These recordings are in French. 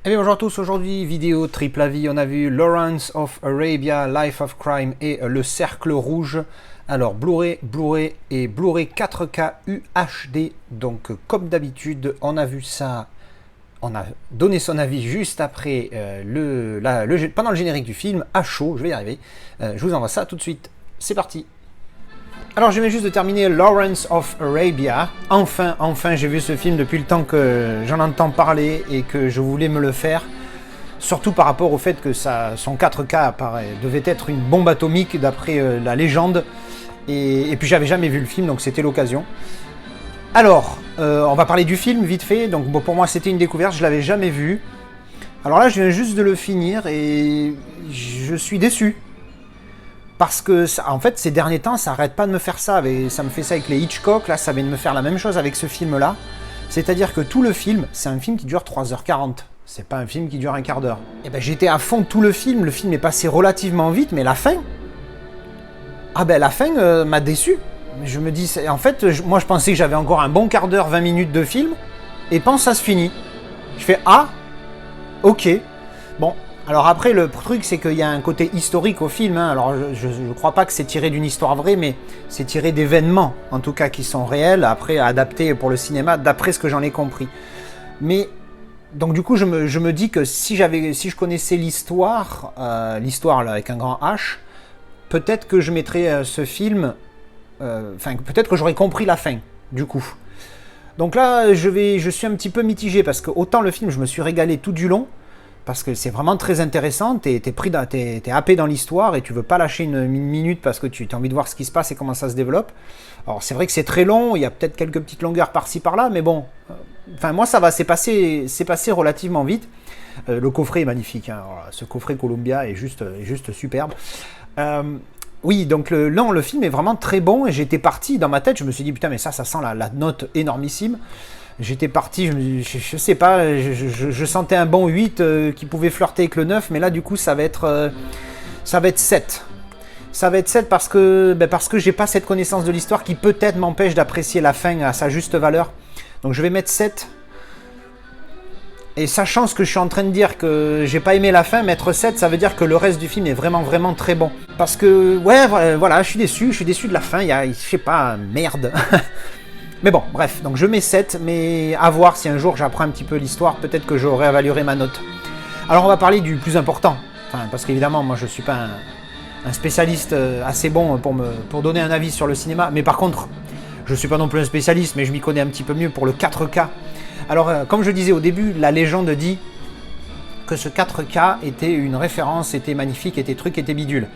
Eh bien bonjour à tous, aujourd'hui vidéo triple avis, on a vu Lawrence of Arabia, Life of Crime et Le Cercle Rouge. Alors Blu-ray et Blu-ray 4K UHD, donc comme d'habitude on a vu ça, on a donné son avis juste après pendant le générique du film, à chaud, je vais y arriver. Je vous envoie ça tout de suite, c'est parti. Alors je viens juste de terminer Lawrence of Arabia. Enfin j'ai vu ce film depuis le temps que j'en entends parler et que je voulais me le faire. Surtout par rapport au fait que son 4K devait être une bombe atomique d'après la légende. Et puis j'avais jamais vu le film, donc c'était l'occasion. Alors, on va parler du film vite fait. Donc bon, pour moi c'était une découverte, je l'avais jamais vu. Alors là je viens juste de le finir et je suis déçu. Parce que, en fait, ces derniers temps, ça arrête pas de me faire ça. Ça me fait ça avec les Hitchcock, là, ça vient de me faire la même chose avec ce film-là. C'est-à-dire que tout le film, c'est un film qui dure 3h40. C'est pas un film qui dure un quart d'heure. Et ben, j'étais à fond de tout le film est passé relativement vite, mais la fin... Ah ben, la fin m'a déçu. Je me dis, en fait, moi, je pensais que j'avais encore un bon quart d'heure, 20 minutes de film, et pense ça se finit. Je fais, ah, ok, bon... Alors après, le truc, c'est qu'il y a un côté historique au film. Hein. Alors je ne crois pas que c'est tiré d'une histoire vraie, mais c'est tiré d'événements, en tout cas, qui sont réels, après adaptés pour le cinéma, d'après ce que j'en ai compris. Mais, donc du coup, je me dis que si je connaissais l'histoire, l'histoire là, avec un grand H, peut-être que je mettrais ce film... peut-être que j'aurais compris la fin, du coup. Donc là, je suis un petit peu mitigé, parce que autant le film, je me suis régalé tout du long, parce que c'est vraiment très intéressant, t'es happé dans l'histoire et tu veux pas lâcher une minute parce que tu as envie de voir ce qui se passe et comment ça se développe. Alors c'est vrai que c'est très long, il y a peut-être quelques petites longueurs par-ci par-là, mais bon, moi ça va, c'est passé relativement vite. Le coffret est magnifique, hein. Alors, ce coffret Columbia est juste superbe. Oui, donc le film est vraiment très bon et j'étais parti dans ma tête, je me suis dit putain mais ça sent la note énormissime. J'étais parti, je sais pas, je sentais un bon 8 qui pouvait flirter avec le 9, mais là du coup ça va être 7. Ça va être 7 parce que j'ai pas cette connaissance de l'histoire qui peut-être m'empêche d'apprécier la fin à sa juste valeur. Donc je vais mettre 7. Et sachant ce que je suis en train de dire que j'ai pas aimé la fin, mettre 7, ça veut dire que le reste du film est vraiment très bon. Parce que, ouais, voilà, je suis déçu de la fin, je sais pas, merde. Mais bon, bref, donc je mets 7, mais à voir si un jour j'apprends un petit peu l'histoire, peut-être que je réévaluerai ma note. Alors on va parler du plus important, parce qu'évidemment, moi je suis pas un spécialiste assez bon pour donner un avis sur le cinéma, mais par contre, je suis pas non plus un spécialiste, mais je m'y connais un petit peu mieux pour le 4K. Alors, comme je disais au début, la légende dit que ce 4K était une référence, était magnifique, était truc, était bidule.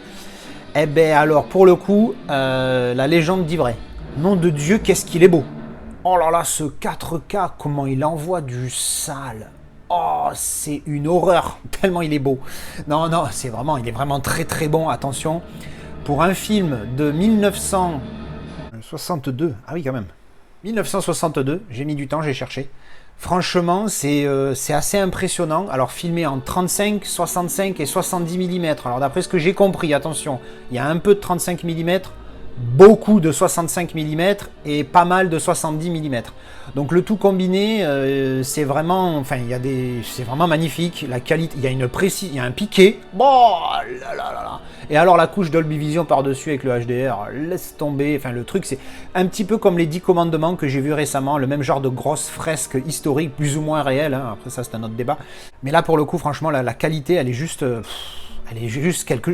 Eh ben alors, pour le coup, la légende dit vrai. Nom de Dieu, qu'est-ce qu'il est beau! Oh là là, ce 4K, comment il envoie du sale! Oh, c'est une horreur, tellement il est beau! Non, il est vraiment très bon, attention. Pour un film de 1962, ah oui quand même, 1962, j'ai mis du temps, j'ai cherché. Franchement, c'est assez impressionnant. Alors, filmé en 35, 65 et 70 mm. Alors, d'après ce que j'ai compris, attention, il y a un peu de 35 mm, beaucoup de 65 mm et pas mal de 70 mm. Donc le tout combiné, c'est vraiment, c'est vraiment magnifique. La qualité, il y a il y a un piqué. Bon, là. Et alors la couche Dolby Vision par-dessus avec le HDR, laisse tomber. Enfin le truc, c'est un petit peu comme les 10 commandements que j'ai vu récemment, le même genre de grosse fresque historique, plus ou moins réelle. Hein. Après ça, c'est un autre débat. Mais là, pour le coup, franchement, la qualité, elle est juste.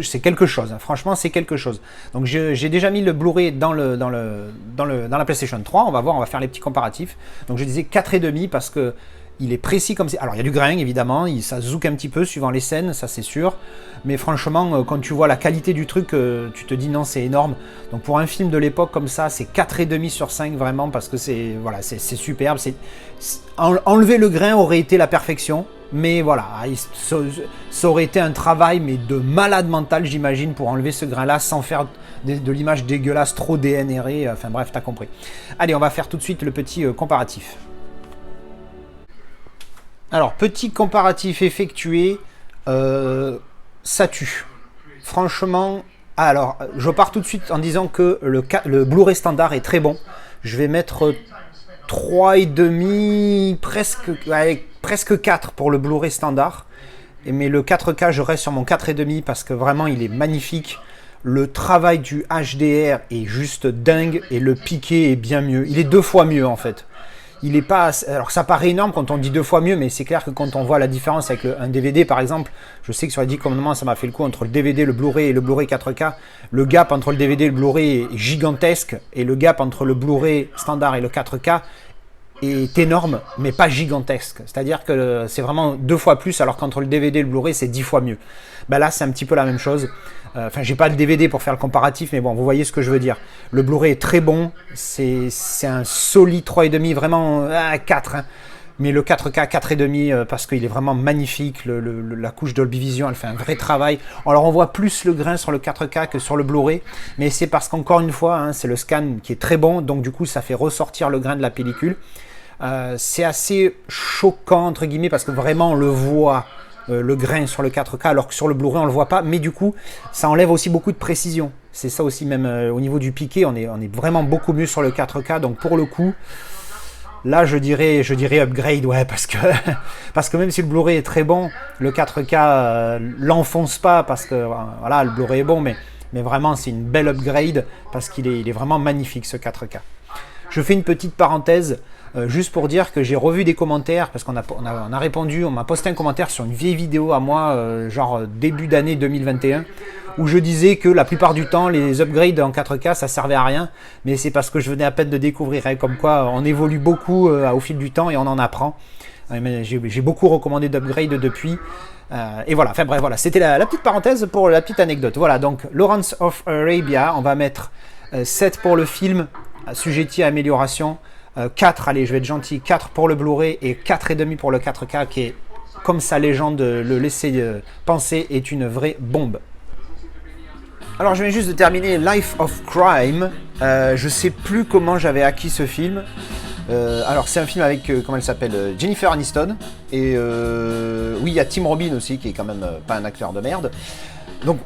C'est quelque chose, hein. Franchement c'est quelque chose. Donc j'ai déjà mis le Blu-ray dans la PlayStation 3, on va voir, on va faire les petits comparatifs. Donc je disais 4,5 parce que il est précis comme c'est. Alors il y a du grain évidemment, ça zouk un petit peu suivant les scènes, ça c'est sûr. Mais franchement, quand tu vois la qualité du truc, tu te dis non, c'est énorme. Donc pour un film de l'époque comme ça, c'est 4,5 sur 5 vraiment parce que c'est superbe. Enlever le grain aurait été la perfection. Mais voilà, ça aurait été un travail mais de malade mental j'imagine pour enlever ce grain-là sans faire de l'image dégueulasse trop DNRée. Enfin bref, t'as compris. Allez, on va faire tout de suite le petit comparatif. Alors, petit comparatif effectué, ça tue. Franchement, alors, je pars tout de suite en disant que le Blu-ray standard est très bon. Je vais mettre 3,5, presque, presque 4 pour le Blu-ray standard. Mais le 4K, je reste sur mon 4,5 parce que vraiment, il est magnifique. Le travail du HDR est juste dingue et le piqué est bien mieux. Il est 2 fois mieux en fait. Il est pas... Alors ça paraît énorme quand on dit 2 fois mieux, mais c'est clair que quand on voit la différence avec un DVD par exemple, je sais que sur les 10 commandements, ça m'a fait le coup entre le DVD, le Blu-ray et le Blu-ray 4K. Le gap entre le DVD et le Blu-ray est gigantesque et le gap entre le Blu-ray standard et le 4K est énorme, mais pas gigantesque. C'est-à-dire que c'est vraiment 2 fois plus, alors qu'entre le DVD et le Blu-ray, c'est 10 fois mieux. Ben là, c'est un petit peu la même chose. Enfin, j'ai pas le DVD pour faire le comparatif, mais bon, vous voyez ce que je veux dire. Le Blu-ray est très bon. C'est un solide 3,5, vraiment 4. Hein. Mais le 4K, 4,5, parce qu'il est vraiment magnifique. La couche Dolby Vision, elle fait un vrai travail. Alors, on voit plus le grain sur le 4K que sur le Blu-ray. Mais c'est parce qu'encore une fois, hein, c'est le scan qui est très bon. Donc, du coup, ça fait ressortir le grain de la pellicule. C'est assez choquant entre guillemets parce que vraiment on le voit le grain sur le 4K alors que sur le Blu-ray on le voit pas, mais du coup ça enlève aussi beaucoup de précision. C'est ça aussi, même au niveau du piqué on est vraiment beaucoup mieux sur le 4K, donc pour le coup là je dirais upgrade, ouais, parce que même si le Blu-ray est très bon, le 4K l'enfonce pas parce que voilà, le Blu-ray est bon, mais vraiment c'est une belle upgrade parce qu'il est vraiment magnifique ce 4K. Je fais une petite parenthèse juste pour dire que j'ai revu des commentaires parce qu'on a répondu, on m'a posté un commentaire sur une vieille vidéo à moi, genre début d'année 2021, où je disais que la plupart du temps les upgrades en 4K ça servait à rien, mais c'est parce que je venais à peine de découvrir, hein, comme quoi on évolue beaucoup au fil du temps et on en apprend. J'ai beaucoup recommandé d'upgrade depuis. Et voilà, enfin bref, voilà, c'était la petite parenthèse pour la petite anecdote. Voilà, donc Lawrence of Arabia, on va mettre 7 pour le film, assujetti à amélioration, 4, allez je vais être gentil, 4 pour le Blu-ray et 4,5 pour le 4K qui est, comme sa légende le laisser penser, est une vraie bombe. Alors je viens juste de terminer Life of Crime, je sais plus comment j'avais acquis ce film. Alors c'est un film avec, comment elle s'appelle, Jennifer Aniston, et oui il y a Tim Robbins aussi qui est quand même pas un acteur de merde. Donc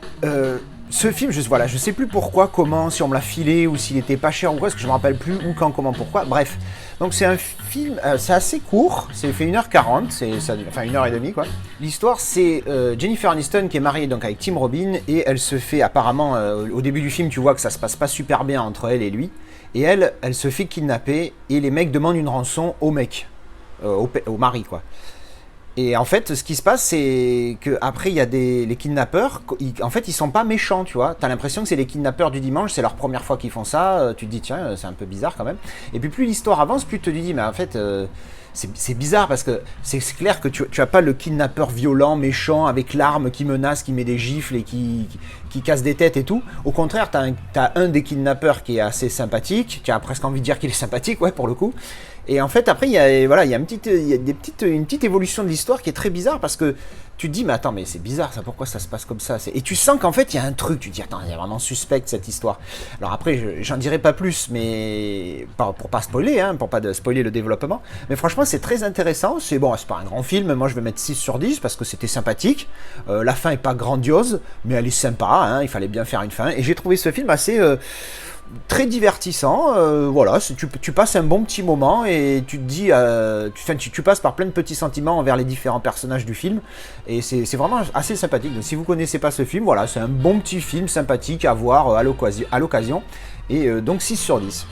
ce film, voilà, je sais plus pourquoi, comment, si on me l'a filé ou s'il était pas cher ou quoi, parce que je me rappelle plus où, quand, comment, pourquoi. Bref, donc c'est un film, c'est assez court, c'est fait 1h40, enfin 1h30 quoi. L'histoire c'est Jennifer Aniston qui est mariée donc avec Tim Robbins et elle se fait apparemment, au début du film tu vois que ça se passe pas super bien entre elle et lui. Et elle se fait kidnapper et les mecs demandent une rançon au mec, au mari quoi. Et en fait, ce qui se passe, c'est qu'après, il y a les kidnappeurs, en fait, ils sont pas méchants, tu vois. T'as l'impression que c'est les kidnappeurs du dimanche, c'est leur première fois qu'ils font ça, tu te dis, tiens, c'est un peu bizarre quand même. Et puis plus l'histoire avance, plus tu te dis, mais en fait, c'est bizarre parce que c'est clair que tu as pas le kidnappeur violent, méchant, avec l'arme qui menace, qui met des gifles et qui casse des têtes et tout. Au contraire, t'as un des kidnappeurs qui est assez sympathique, tu as presque envie de dire qu'il est sympathique, ouais, pour le coup. Et en fait, après, il y a une petite évolution de l'histoire qui est très bizarre parce que tu te dis, mais attends, mais c'est bizarre ça, pourquoi ça se passe comme ça? Et tu sens qu'en fait, il y a un truc, tu te dis, attends, il y a vraiment suspect cette histoire. Alors après, j'en dirai pas plus, mais pour pas spoiler, hein, pour pas spoiler le développement. Mais franchement, c'est très intéressant. C'est bon, c'est pas un grand film, moi je vais mettre 6 sur 10 parce que c'était sympathique. La fin est pas grandiose, mais elle est sympa, hein, il fallait bien faire une fin. Et j'ai trouvé ce film assez... très divertissant, voilà, tu passes un bon petit moment et tu te dis, tu passes par plein de petits sentiments envers les différents personnages du film et c'est vraiment assez sympathique. Donc si vous connaissez pas ce film, voilà, c'est un bon petit film sympathique à voir à l'occasion et donc 6 sur 10.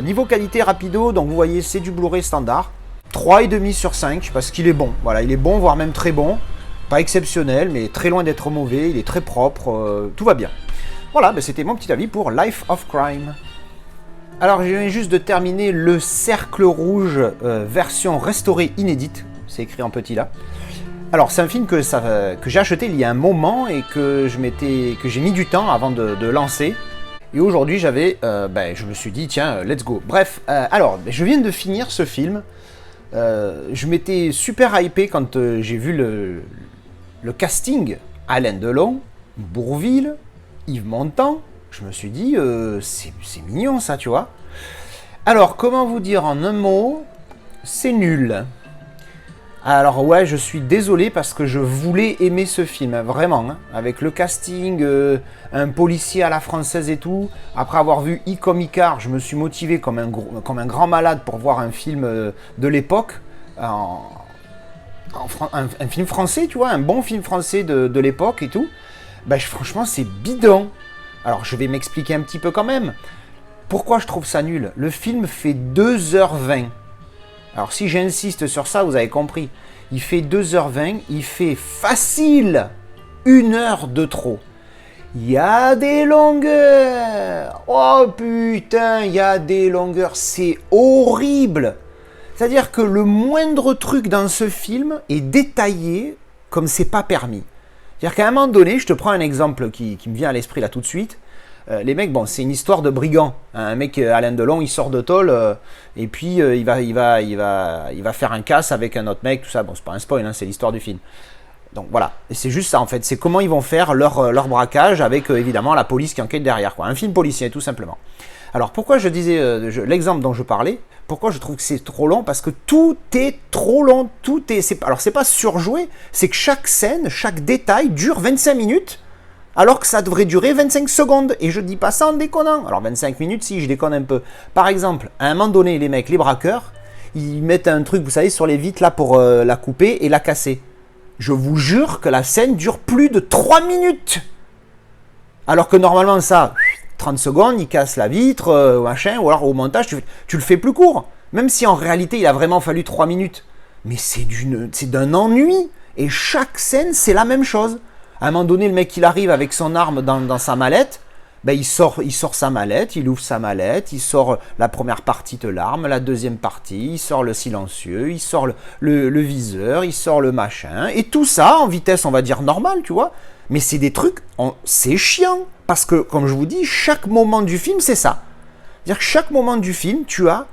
Niveau qualité rapido, donc vous voyez c'est du Blu-ray standard, 3,5 sur 5 parce qu'il est bon, voilà, il est bon voire même très bon, pas exceptionnel mais très loin d'être mauvais, il est très propre, tout va bien. Voilà, ben c'était mon petit avis pour Life of Crime. Alors, je viens juste de terminer le Cercle Rouge version restaurée inédite. C'est écrit en petit là. Alors, c'est un film que j'ai acheté il y a un moment et que j'ai mis du temps avant de lancer. Et aujourd'hui, je me suis dit, tiens, let's go. Bref, alors, je viens de finir ce film. Je m'étais super hypé quand j'ai vu le casting. Alain Delon, Bourvil, Yves Montand, je me suis dit, c'est mignon ça, tu vois. Alors, comment vous dire en un mot, c'est nul. Alors ouais, je suis désolé parce que je voulais aimer ce film, hein, vraiment, hein, avec le casting, un policier à la française et tout. Après avoir vu I comme Icare, je me suis motivé comme un grand malade pour voir un film de l'époque. un film français, tu vois, un bon film français de l'époque et tout, bah, franchement, c'est bidon. Alors, je vais m'expliquer un petit peu quand même. Pourquoi je trouve ça nul? Le film fait 2h20. Alors, si j'insiste sur ça, vous avez compris. Il fait 2h20, il fait facile 1 heure de trop. Il y a des longueurs. Oh putain, il y a des longueurs. C'est horrible. C'est-à-dire que le moindre truc dans ce film est détaillé comme c'est pas permis. C'est-à-dire qu'à un moment donné, je te prends un exemple qui me vient à l'esprit là tout de suite. Les mecs, bon, c'est une histoire de brigand. Un mec, Alain Delon, il sort de tôle et puis il va faire un casse avec un autre mec, tout ça. Bon, c'est pas un spoil, hein, c'est l'histoire du film. Donc voilà, et c'est juste ça en fait. C'est comment ils vont faire leur braquage avec évidemment la police qui enquête derrière, quoi. Un film policier, tout simplement. Alors pourquoi je disais l'exemple dont je parlais, pourquoi je trouve que c'est trop long? Parce que tout est trop long, alors c'est pas surjoué, c'est que chaque scène, chaque détail dure 25 minutes, alors que ça devrait durer 25 secondes. Et je dis pas ça en déconnant. Alors 25 minutes, si, je déconne un peu. Par exemple, à un moment donné, les mecs, les braqueurs, ils mettent un truc, vous savez, sur les vitres là pour la couper et la casser. Je vous jure que la scène dure plus de 3 minutes. Alors que normalement, ça, 30 secondes, il casse la vitre, machin, ou alors au montage, tu le fais plus court. Même si en réalité, il a vraiment fallu 3 minutes. Mais c'est d'un ennui. Et chaque scène, c'est la même chose. À un moment donné, le mec, il arrive avec son arme dans sa mallette. Ben, il sort sa mallette, il ouvre sa mallette, il sort la première partie de l'arme, la deuxième partie, il sort le silencieux, il sort le viseur, il sort le machin. Et tout ça en vitesse, on va dire, normale, tu vois. Mais c'est des trucs, c'est chiant. Parce que, comme je vous dis, chaque moment du film, c'est ça. C'est-à-dire que chaque moment du film, tu as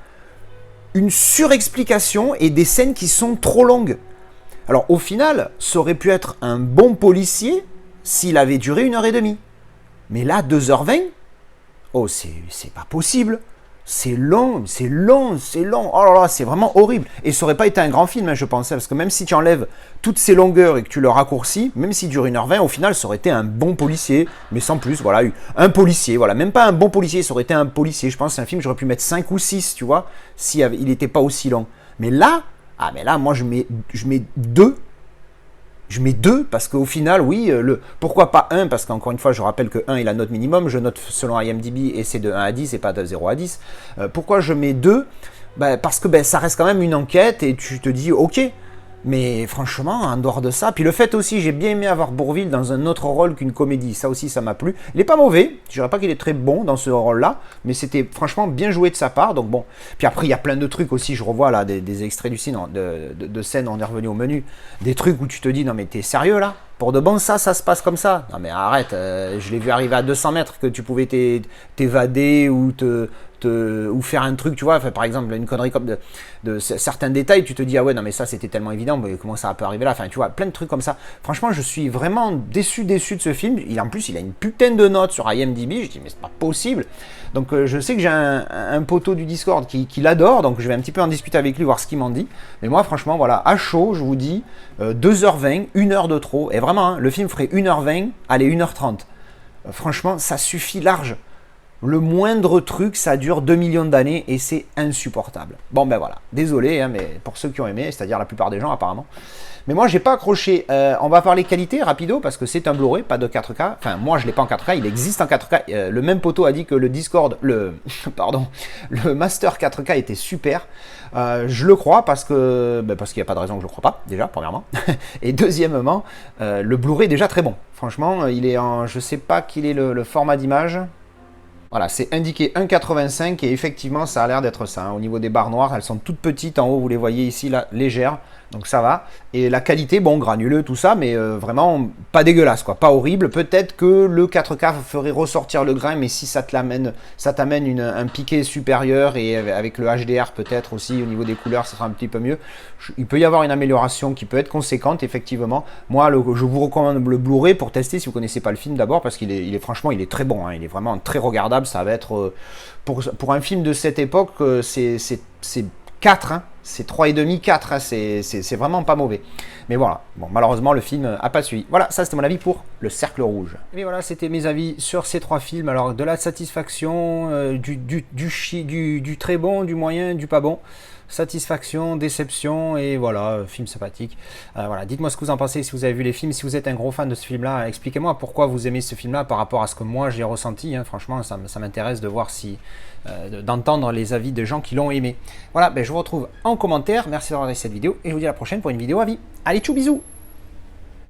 une surexplication et des scènes qui sont trop longues. Alors au final, ça aurait pu être un bon policier s'il avait duré 1h30. Mais là, 2h20, oh, c'est pas possible. C'est long, c'est long, c'est long. Oh là là, c'est vraiment horrible. Et ça aurait pas été un grand film, hein, je pensais, parce que même si tu enlèves toutes ces longueurs et que tu le raccourcis, même s'il dure 1h20, au final, ça aurait été un bon policier, mais sans plus, voilà, un policier, voilà, même pas un bon policier, ça aurait été un policier. Je pense que c'est un film, j'aurais pu mettre 5 ou 6, tu vois, si il n'était pas aussi long. Mais là, moi, je mets 2. Je mets 2 parce qu'au final, oui, pourquoi pas 1? Parce qu'encore une fois, je rappelle que 1 est la note minimum. Je note selon IMDb et c'est de 1 à 10 et pas de 0 à 10. Pourquoi je mets 2? Parce que ça reste quand même une enquête et tu te dis, ok. Mais franchement, en dehors de ça, puis le fait aussi, j'ai bien aimé avoir Bourvil dans un autre rôle qu'une comédie. Ça aussi, ça m'a plu. Il n'est pas mauvais. Je dirais pas qu'il est très bon dans ce rôle-là, mais c'était franchement bien joué de sa part. Donc bon. Puis après, il y a plein de trucs aussi. Je revois là des extraits du cinéma, de scènes. On est revenu au menu. Des trucs où tu te dis, non mais t'es sérieux là? Pour de bon, ça se passe comme ça. Non mais arrête. Je l'ai vu arriver à 200 mètres que tu pouvais t'évader ou ou faire un truc, tu vois, enfin, par exemple une connerie comme de certains détails, tu te dis ah ouais non mais ça c'était tellement évident, mais comment ça peut arriver là, enfin tu vois, plein de trucs comme ça. Franchement, je suis vraiment déçu de ce film. En plus il a une putain de note sur IMDb, je dis mais c'est pas possible. Donc je sais que j'ai un poteau du Discord qui l'adore, donc je vais un petit peu en discuter avec lui, voir ce qu'il m'en dit. Mais moi franchement voilà, à chaud, je vous dis 2h20, 1 heure de trop, et vraiment hein, le film ferait 1h20, allez 1h30. Franchement ça suffit large. Le moindre truc, ça dure 2 millions d'années et c'est insupportable. Bon ben voilà, désolé, hein, mais pour ceux qui ont aimé, c'est-à-dire la plupart des gens apparemment. Mais moi, j'ai pas accroché. On va parler qualité, rapido, parce que c'est un Blu-ray, pas de 4K. Enfin, moi, je l'ai pas en 4K, il existe en 4K. Le même poteau a dit que le Discord, le Master 4K était super. Je le crois parce qu'il n'y a pas de raison que je le crois pas, déjà, premièrement. Et deuxièmement, le Blu-ray est déjà très bon. Franchement, il est en, je sais pas quel est le format d'image. Voilà, c'est indiqué 1,85 et effectivement, ça a l'air d'être ça. Hein. Au niveau des barres noires, elles sont toutes petites en haut, vous les voyez ici, là, légères. Donc ça va. Et la qualité, bon, granuleux, tout ça, mais vraiment pas dégueulasse, quoi. Pas horrible. Peut-être que le 4K ferait ressortir le grain, mais si ça t'amène un piqué supérieur et avec le HDR peut-être aussi, au niveau des couleurs, ça sera un petit peu mieux. Il peut y avoir une amélioration qui peut être conséquente, effectivement. Moi, je vous recommande le Blu-ray pour tester si vous ne connaissez pas le film d'abord, parce qu'il est franchement, il est très bon. Hein. Il est vraiment très regardable. Ça va être, pour un film de cette époque, c'est 4, hein. C'est 3,5, 4, hein. C'est vraiment pas mauvais. Mais voilà, bon, malheureusement, le film n'a pas suivi. Voilà, ça c'était mon avis pour Le Cercle Rouge. Et voilà, c'était mes avis sur ces 3 films. Alors, de la satisfaction, du très bon, du moyen, du pas bon. satisfaction, déception, et voilà, film sympathique. Voilà, dites-moi ce que vous en pensez, si vous avez vu les films, si vous êtes un gros fan de ce film-là, expliquez-moi pourquoi vous aimez ce film-là par rapport à ce que moi j'ai ressenti, hein. Franchement, ça m'intéresse de voir si, d'entendre les avis de gens qui l'ont aimé. Voilà, ben, je vous retrouve en commentaire, merci d'avoir regardé cette vidéo, et je vous dis à la prochaine pour une vidéo avis. Allez, tchou, bisous!